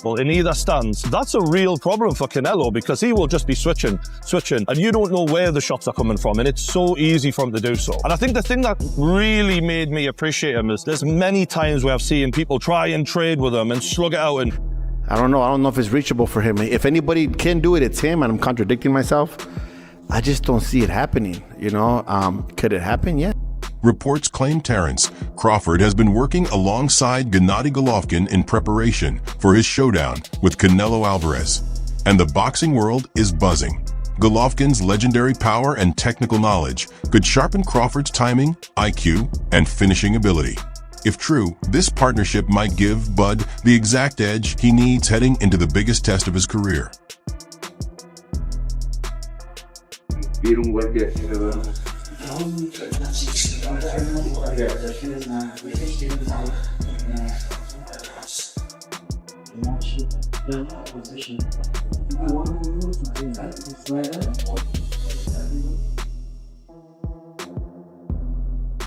Well, in either stance, that's a real problem for Canelo because he will just be switching, and you don't know where the shots are coming from, and it's so easy for him to do so. And I think the thing that really made me appreciate him is there's many times where I've seen people try and trade with him and slug it out and... I don't know if it's reachable for him. If anybody can do it, it's him, and I'm contradicting myself. I just don't see it happening, you know? Could it happen? Yeah. Reports claim Terence Crawford has been working alongside Gennady Golovkin in preparation for his showdown with Canelo Alvarez. And the boxing world is buzzing. Golovkin's legendary power and technical knowledge could sharpen Crawford's timing, IQ, and finishing ability. If true, this partnership might give Bud the exact edge he needs heading into the biggest test of his career.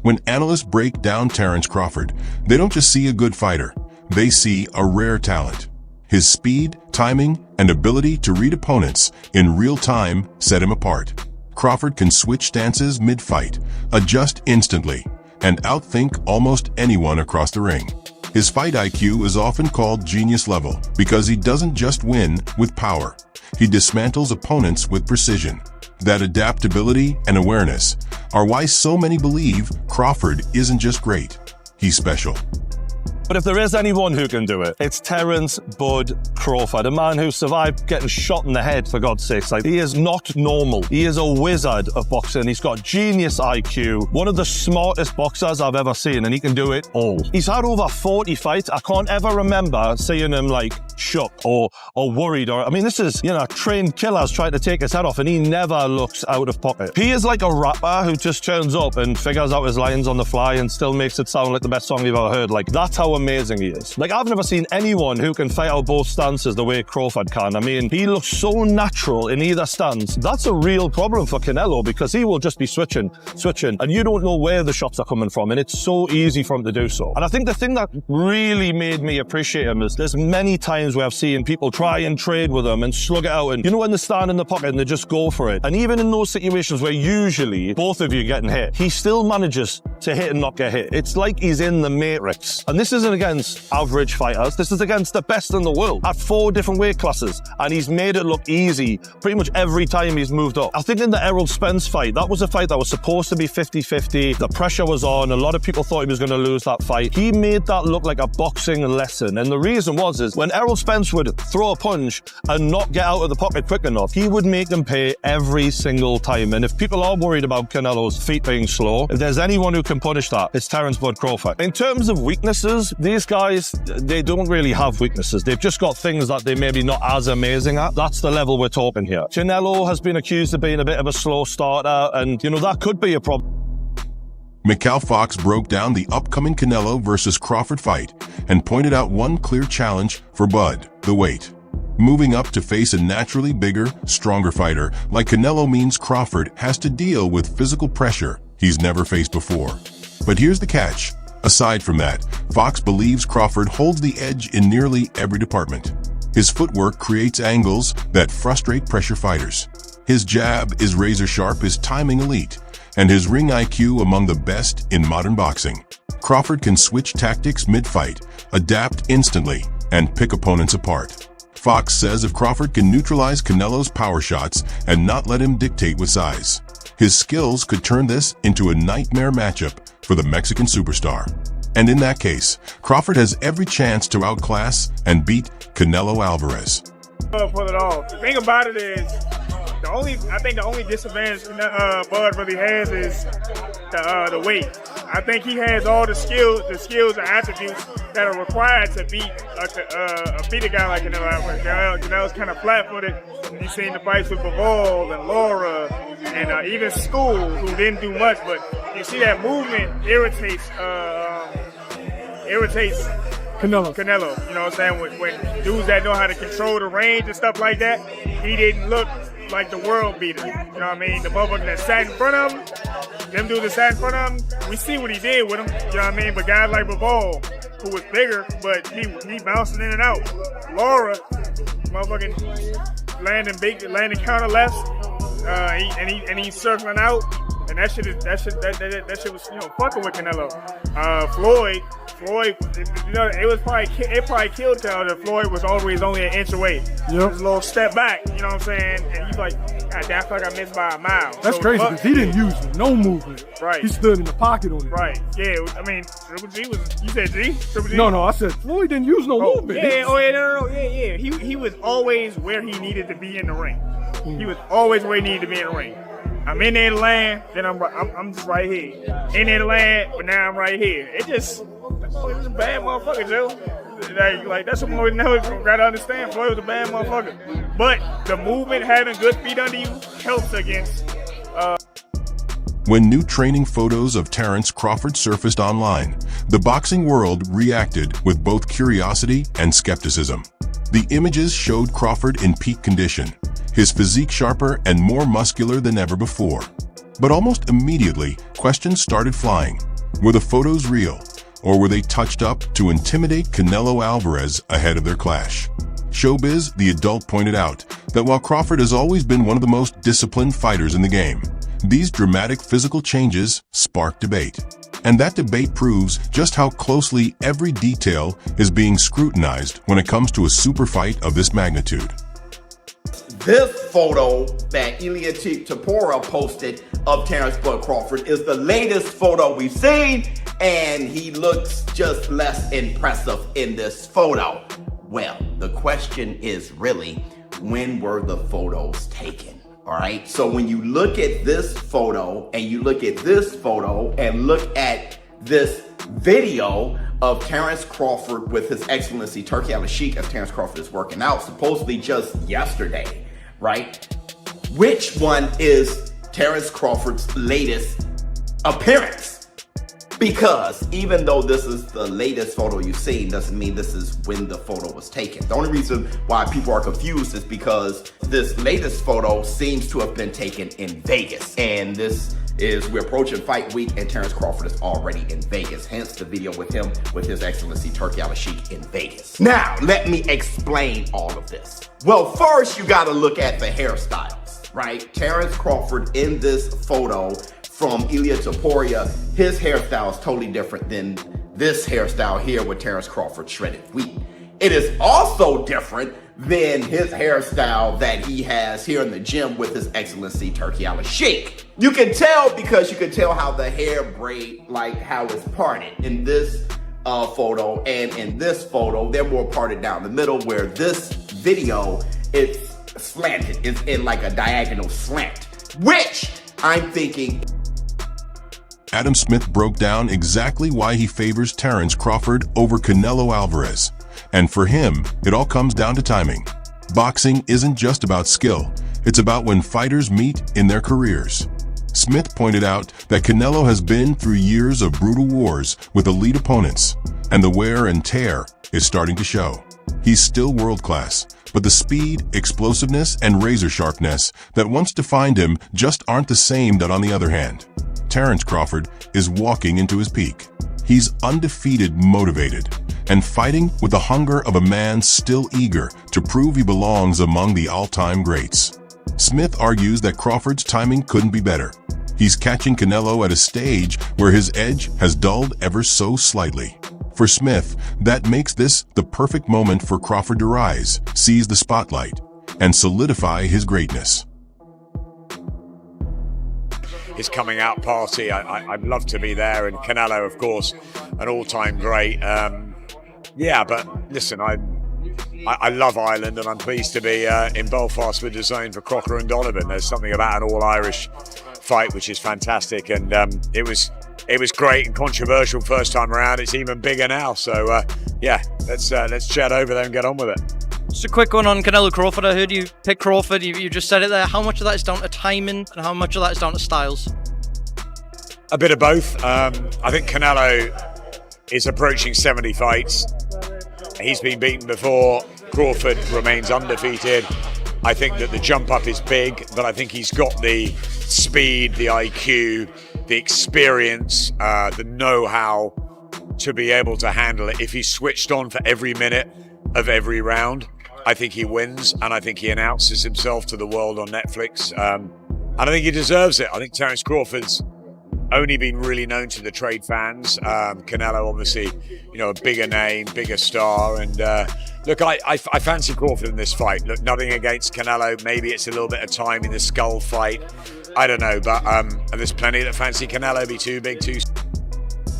When analysts break down Terence Crawford, they don't just see a good fighter, they see a rare talent. His speed, timing, and ability to read opponents in real time set him apart. Crawford can switch stances mid-fight, adjust instantly, and outthink almost anyone across the ring. His fight IQ is often called genius level because he doesn't just win with power. He dismantles opponents with precision. That adaptability and awareness are why so many believe Crawford isn't just great, he's special. But if there is anyone who can do it, it's Terence Bud Crawford, a man who survived getting shot in the head, for God's sakes. Like, he is not normal. He is a wizard of boxing. He's got genius IQ, one of the smartest boxers I've ever seen, and he can do it all. He's had over 40 fights. I can't ever remember seeing him like shook or worried. I mean, this is, trained killers trying to take his head off, and he never looks out of pocket. He is like a rapper who just turns up and figures out his lines on the fly and still makes it sound like the best song you've ever heard. Like, that's how amazing he is. Like, I've never seen anyone who can fight out both stances the way Crawford can. I mean, he looks so natural in either stance. That's a real problem for Canelo because he will just be switching, and you don't know where the shots are coming from, and it's so easy for him to do so. And I think the thing that really made me appreciate him is there's many times where I've seen people try and trade with him and slug it out, and when they stand in the pocket and they just go for it. And even in those situations where usually both of you are getting hit, he still manages to hit and not get hit. It's like he's in the Matrix. And this isn't against average fighters. This is against the best in the world at 4 different weight classes. And he's made it look easy pretty much every time he's moved up. I think in the Errol Spence fight, that was a fight that was supposed to be 50-50. The pressure was on. A lot of people thought he was going to lose that fight. He made that look like a boxing lesson. And the reason is when Errol Spence would throw a punch and not get out of the pocket quick enough, he would make them pay every single time. And if people are worried about Canelo's feet being slow, if there's anyone who can punish that, it's Terence Bud Crawford. In terms of weaknesses, these guys, they don't really have weaknesses. They've just got things that they maybe not as amazing at. That's the level we're talking here. Canelo has been accused of being a bit of a slow starter, and that could be a problem. Mikal Fox broke down the upcoming Canelo versus Crawford fight and pointed out one clear challenge for Bud: the weight. Moving up to face a naturally bigger, stronger fighter like Canelo means Crawford has to deal with physical pressure he's never faced before. But here's the catch. Aside from that, Fox believes Crawford holds the edge in nearly every department. His footwork creates angles that frustrate pressure fighters. His jab is razor sharp, his timing elite, and his ring IQ among the best in modern boxing. Crawford can switch tactics mid-fight, adapt instantly, and pick opponents apart. Fox says if Crawford can neutralize Canelo's power shots and not let him dictate with size, his skills could turn this into a nightmare matchup for the Mexican superstar. And in that case, Crawford has every chance to outclass and beat Canelo Alvarez. Pull it off. The thing about it is, I think the only disadvantage Bud really has is the weight. I think he has all the skills and attributes that are required to beat a guy like Canelo Alvarez. Canelo's kind of flat-footed. You've seen the fights with Bivol and Laura and even School, who didn't do much, but you see that movement irritates Canelo. You know what I'm saying? When dudes that know how to control the range and stuff like that, he didn't look like the world beater. You know what I mean? The motherfucker that sat in front of him, them dudes that sat in front of him, we see what he did with him. You know what I mean? But guys like Bivol, who was bigger, but he bouncing in and out. Laura, motherfucking landing counter lefts, and he's circling out. And that shit was, you know, fucking with Canelo. Floyd, you know, it probably killed Canelo that Floyd was always only an inch away. Yep. Just a little step back, you know what I'm saying? And he's like, God damn, I feel like I missed by a mile. That's crazy because he didn't use no movement. Right. He stood in the pocket on it. Right. Yeah. I mean, Triple G was. You said G? Triple G? No. I said Floyd didn't use no movement. Yeah. Oh yeah. No. Yeah. He was always where he needed to be in the ring. He was always where he needed to be in the ring. I'm in there to land, then I'm just right here. In there to land, but now I'm right here. It was a bad motherfucker, Joe. Like that's what Floyd never gotta understand. Floyd was a bad motherfucker. But the movement, having good feet under you, helps against. When new training photos of Terence Crawford surfaced online, the boxing world reacted with both curiosity and skepticism. The images showed Crawford in peak condition, his physique sharper and more muscular than ever before. But almost immediately, questions started flying. Were the photos real, or were they touched up to intimidate Canelo Alvarez ahead of their clash? Showbiz, the adult, pointed out that while Crawford has always been one of the most disciplined fighters in the game, these dramatic physical changes sparked debate. And that debate proves just how closely every detail is being scrutinized when it comes to a super fight of this magnitude. This photo that Ilia Topuria posted of Terence Bud Crawford is the latest photo we've seen, and he looks just less impressive in this photo. Well, the question is really, when were the photos taken? All right, so when you look at this photo and you look at this photo and look at this video of Terence Crawford with His Excellency Turki Al-Sheikh as Terence Crawford is working out, supposedly just yesterday, right? Which one is Terence Crawford's latest appearance? Because even though this is the latest photo you've seen, doesn't mean this is when the photo was taken. The only reason why people are confused is because this latest photo seems to have been taken in Vegas. And we're approaching fight week and Terence Crawford is already in Vegas. Hence the video with him, with His Excellency Turki Al-Sheikh in Vegas. Now, let me explain all of this. Well, first you gotta look at the hairstyles, right? Terence Crawford in this photo from Ilia Topuria, his hairstyle is totally different than this hairstyle here with Terence Crawford shredded wheat. It is also different than his hairstyle that he has here in the gym with His Excellency Turki Al-Sheikh. You can tell because you can tell how the hair braid, like how it's parted in this photo, and in this photo, they're more parted down the middle, where this video, it's slanted, it's in like a diagonal slant, which I'm thinking. Adam Smith broke down exactly why he favors Terence Crawford over Canelo Alvarez. And for him, it all comes down to timing. Boxing isn't just about skill, it's about when fighters meet in their careers. Smith pointed out that Canelo has been through years of brutal wars with elite opponents, and the wear and tear is starting to show. He's still world-class, but the speed, explosiveness, and razor sharpness that once defined him just aren't the same that on the other hand. Terence Crawford is walking into his peak. He's undefeated, motivated, and fighting with the hunger of a man still eager to prove he belongs among the all-time greats. Smith argues that Crawford's timing couldn't be better. He's catching Canelo at a stage where his edge has dulled ever so slightly. For Smith, that makes this the perfect moment for Crawford to rise, seize the spotlight, and solidify his greatness. His coming out party, I'd love to be there, and Canelo, of course, an all-time great. Yeah, but listen, I love Ireland, and I'm pleased to be in Belfast with DAZN for Crocker and Donovan. There's something about an all-Irish fight which is fantastic, and it was great and controversial first time around. It's even bigger now, so yeah, let's chat over there and get on with it. Just a quick one on Canelo Crawford. I heard you pick Crawford. You just said it there. How much of that is down to timing and how much of that is down to styles? A bit of both. I think Canelo is approaching 70 fights. He's been beaten before. Crawford remains undefeated. I think that the jump up is big, but I think he's got the speed, the IQ, the experience, the know-how to be able to handle it. If he's switched on for every minute of every round, I think he wins, and I think he announces himself to the world on Netflix. And I think he deserves it. I think Terence Crawford's only been really known to the trade fans. Canelo, obviously, a bigger name, bigger star. And look, I fancy Crawford in this fight. Look, nothing against Canelo. Maybe it's a little bit of time in the skull fight. I don't know, but there's plenty that fancy Canelo be too big, too.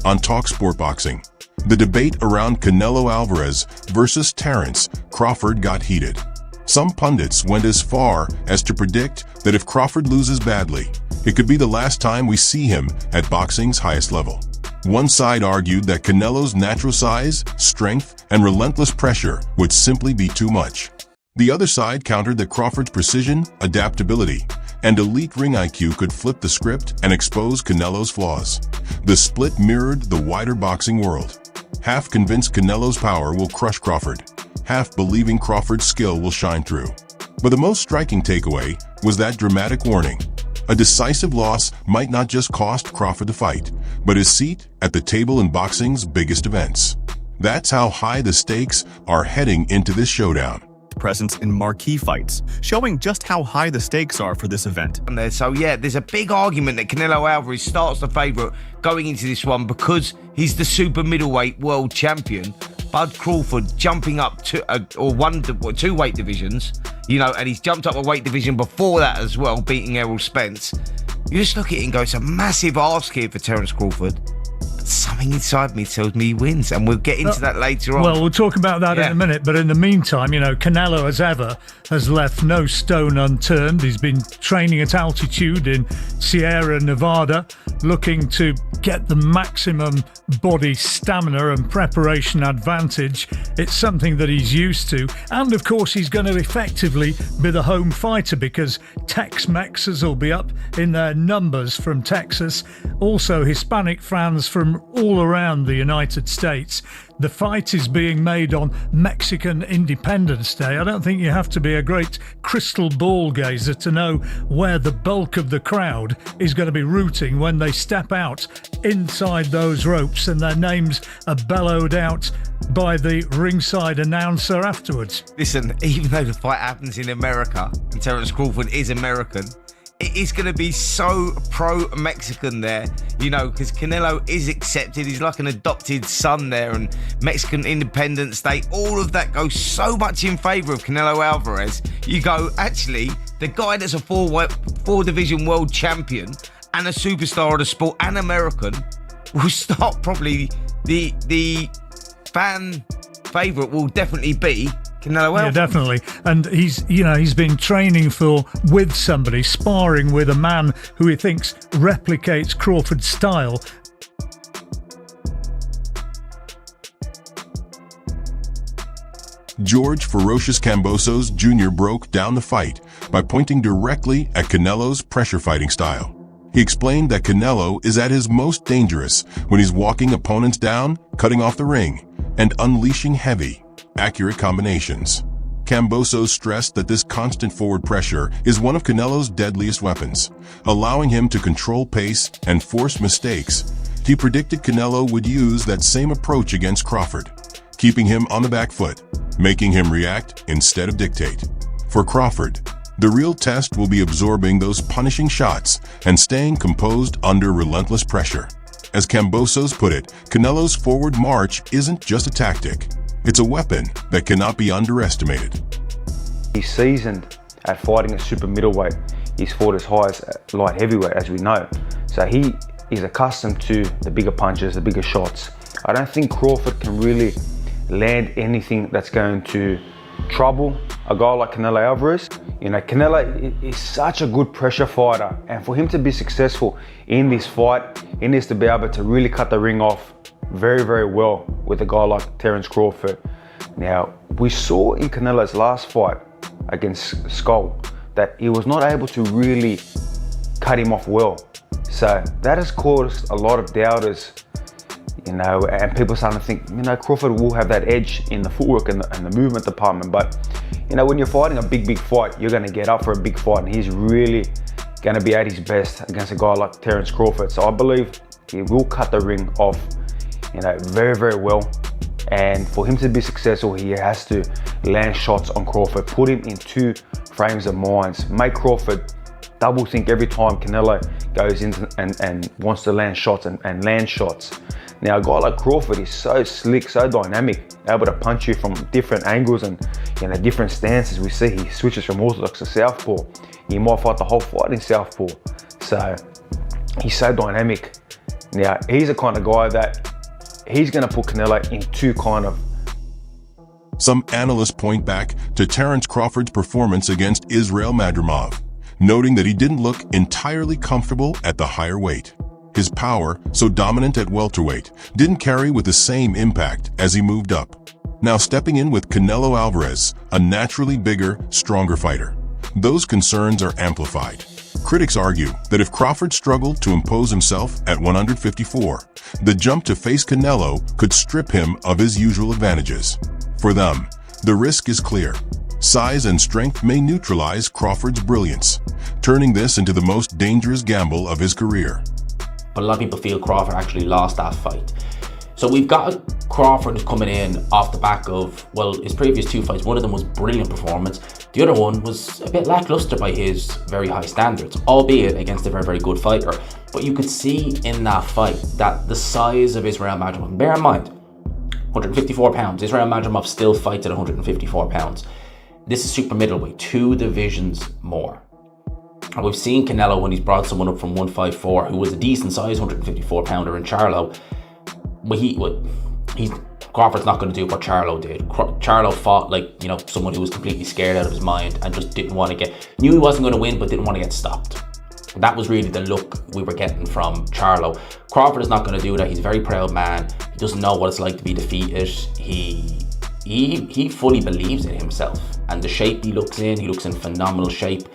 On Talk Sport Boxing, the debate around Canelo Alvarez versus Terence Crawford got heated. Some pundits went as far as to predict that if Crawford loses badly, it could be the last time we see him at boxing's highest level. One side argued that Canelo's natural size, strength, and relentless pressure would simply be too much. The other side countered that Crawford's precision, adaptability, and elite ring IQ could flip the script and expose Canelo's flaws. The split mirrored the wider boxing world. Half convinced Canelo's power will crush Crawford, half believing Crawford's skill will shine through. But the most striking takeaway was that dramatic warning. A decisive loss might not just cost Crawford the fight, but his seat at the table in boxing's biggest events. That's how high the stakes are heading into this showdown. Presence in marquee fights, showing just how high the stakes are for this event. So yeah, there's a big argument that Canelo Alvarez starts the favourite going into this one because he's the super middleweight world champion. Bud Crawford jumping up to two weight divisions, and he's jumped up a weight division before that as well, beating Errol Spence. You just look at it and go, it's a massive ask here for Terence Crawford. But something inside me tells me he wins, and we'll get into that later on. Well, we'll talk about that in a minute, but in the meantime, Canelo, as ever, has left no stone unturned. He's been training at altitude in Sierra Nevada, looking to get the maximum body stamina and preparation advantage. It's something that he's used to, and of course he's going to effectively be the home fighter because Tex-Mexers will be up in their numbers from Texas, also Hispanic fans from all around the United States. The fight is being made on Mexican Independence Day. I don't think you have to be a great crystal ball gazer to know where the bulk of the crowd is going to be rooting when they step out inside those ropes and their names are bellowed out by the ringside announcer afterwards. Listen, even though the fight happens in America and Terence Crawford is American, it is going to be so pro-Mexican there, because Canelo is accepted. He's like an adopted son there, and Mexican Independence Day, all of that goes so much in favour of Canelo Alvarez. You go, actually, the guy that's a four-division world champion and a superstar of the sport and American will start probably the fan favourite will definitely be Canelo Alvarez. Yeah, definitely. And he's been training with somebody, sparring with a man who he thinks replicates Crawford's style. George Ferocious Kambosos Jr. broke down the fight by pointing directly at Canelo's pressure fighting style. He explained that Canelo is at his most dangerous when he's walking opponents down, cutting off the ring, and unleashing heavy, accurate combinations. Kambosos stressed that this constant forward pressure is one of Canelo's deadliest weapons, allowing him to control pace and force mistakes. He predicted Canelo would use that same approach against Crawford, keeping him on the back foot, making him react instead of dictate. For Crawford, the real test will be absorbing those punishing shots and staying composed under relentless pressure. As Kambosos put it, Canelo's forward march isn't just a tactic. It's a weapon that cannot be underestimated. He's seasoned at fighting a super middleweight. He's fought as high as light heavyweight, as we know. So he is accustomed to the bigger punches, the bigger shots. I don't think Crawford can really land anything that's going to trouble a guy like Canelo Alvarez. Canelo is such a good pressure fighter, and for him to be successful in this fight, he needs to be able to really cut the ring off very, very well with a guy like Terence Crawford. Now, we saw in Canelo's last fight against Skull that he was not able to really cut him off well. So that has caused a lot of doubters, and people starting to think, Crawford will have that edge in the footwork and the movement department. But you know, when you're fighting a big fight, you're gonna get up for a big fight, and he's really gonna be at his best against a guy like Terence Crawford. So I believe he will cut the ring off, you know, very well. And for him to be successful, he has to land shots on Crawford, put him in 2 frames of mind, make Crawford double think every time Canelo goes in and wants to land shots and land shots. Now, a guy like Crawford is so slick, so dynamic, able to punch you from different angles and, you know, different stances. We see he switches from orthodox to southpaw. He might fight the whole fight in southpaw. So he's so dynamic. Now, he's the kind of guy that he's going to put Canelo into kind of. Some analysts point back to Terence Crawford's performance against Israil Madrimov, noting that he didn't look entirely comfortable at the higher weight. His power, so dominant at welterweight, didn't carry with the same impact as he moved up. Now stepping in with Canelo Alvarez, a naturally bigger, stronger fighter, those concerns are amplified. Critics argue that if Crawford struggled to impose himself at 154, the jump to face Canelo could strip him of his usual advantages. For them, the risk is clear. Size and strength may neutralize Crawford's brilliance, turning this into the most dangerous gamble of his career. But a lot of people feel Crawford actually lost that fight. So we've got Crawford who's coming in off the back of, well, his previous 2 fights. One of them was brilliant performance. The other one was a bit lackluster by his very high standards, albeit against a very good fighter. But you could see in that fight that the size of Israil Madrimov, bear in mind, 154 pounds, Israil Madrimov still fights at 154 pounds. This is super middleweight, 2 divisions more. And we've seen Canelo when he's brought someone up from 154 who was a decent size 154 pounder in Charlo. Crawford's not going to do what Charlo did. Charlo fought like, you know, someone who was completely scared out of his mind and just didn't want to knew he wasn't going to win, but didn't want to get stopped. That was really the look we were getting from Charlo. Crawford is not going to do that. He's a very proud man. He doesn't know what it's like to be defeated. He fully believes in himself and the shape he looks in phenomenal shape.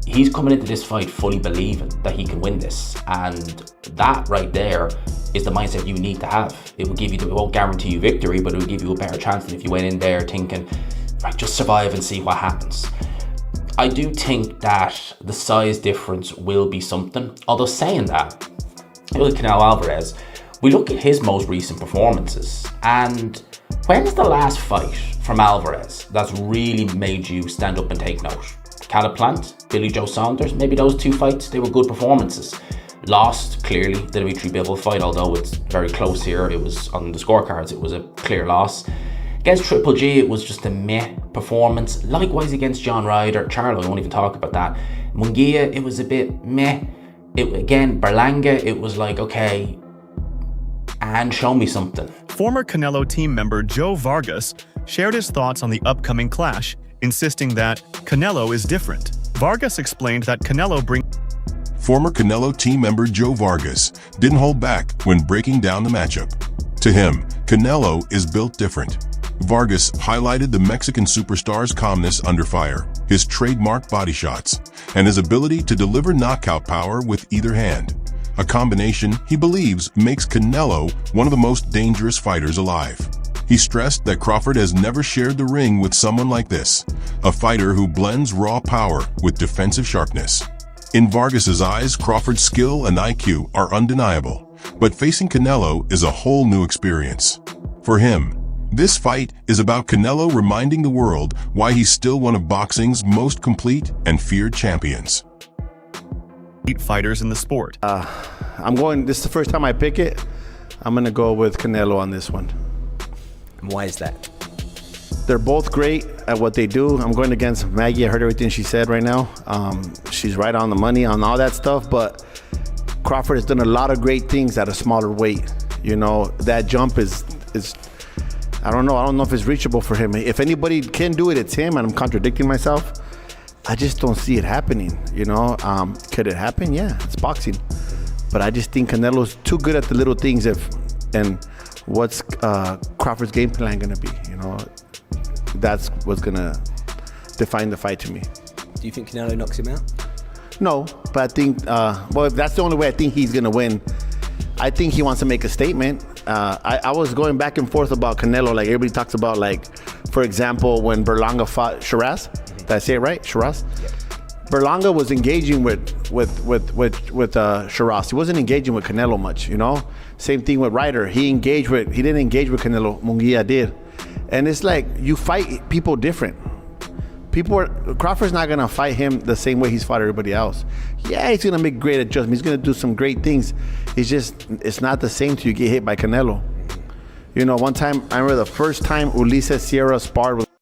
He's coming into this fight fully believing that he can win this, and that right there is the mindset you need to have. It won't guarantee you victory, but it will give you a better chance than if you went in there thinking, right, just survive and see what happens. I do think that the size difference will be something. Although saying that, look at Canelo Alvarez, we look at his most recent performances, and when's the last fight from Alvarez that's really made you stand up and take note? Caliplant, Billy Joe Saunders, maybe those 2 fights, they were good performances. Lost, clearly, the Dimitri Bivol fight, although it's very close here. It was on the scorecards, it was a clear loss. Against Triple G, it was just a meh performance. Likewise against John Ryder, Charlo, I won't even talk about that. Munguia, it was a bit meh. Berlanga, it was like, okay, and show me something. Former Canelo team member Joe Vargas shared his thoughts on the upcoming clash, insisting that Canelo is different. Vargas explained that Canelo brings. Former Canelo team member Joe Vargas didn't hold back when breaking down the matchup. To him, Canelo is built different. Vargas highlighted the Mexican superstar's calmness under fire, his trademark body shots, and his ability to deliver knockout power with either hand. A combination he believes makes Canelo one of the most dangerous fighters alive. He stressed that Crawford has never shared the ring with someone like this, a fighter who blends raw power with defensive sharpness. In Vargas's eyes, Crawford's skill and IQ are undeniable, but facing Canelo is a whole new experience. For him, this fight is about Canelo reminding the world why he's still one of boxing's most complete and feared champions. 8 fighters in the sport. This is the first time I pick it. I'm going to go with Canelo on this one. Why is that? They're both great at what they do. I'm going against Maggie. I heard everything she said right now. She's right on the money on all that stuff, but Crawford has done a lot of great things at a smaller weight. You know, that jump is I don't know if it's reachable for him. If anybody can do it, it's him, and I'm contradicting myself. I just don't see it happening, you know. Could it happen? Yeah, it's boxing. But I just think Canelo's too good at the little things and what's Crawford's game plan gonna be, you know? That's what's gonna define the fight to me. Do you think Canelo knocks him out? No, but I think, if that's the only way I think he's gonna win. I think he wants to make a statement. I was going back and forth about Canelo, like everybody talks about like For example, when Berlanga fought Shiraz, did I say it right? Shiraz? Berlanga was engaging with Shiraz. He wasn't engaging with Canelo much, you know? Same thing with Ryder. He didn't engage with Canelo. Munguia did. And it's like, you fight people different. Crawford's not gonna fight him the same way he's fought everybody else. Yeah, he's gonna make great adjustments. He's gonna do some great things. It's not the same till you get hit by Canelo. You know, one time, I remember the first time Ulises Sierra sparred with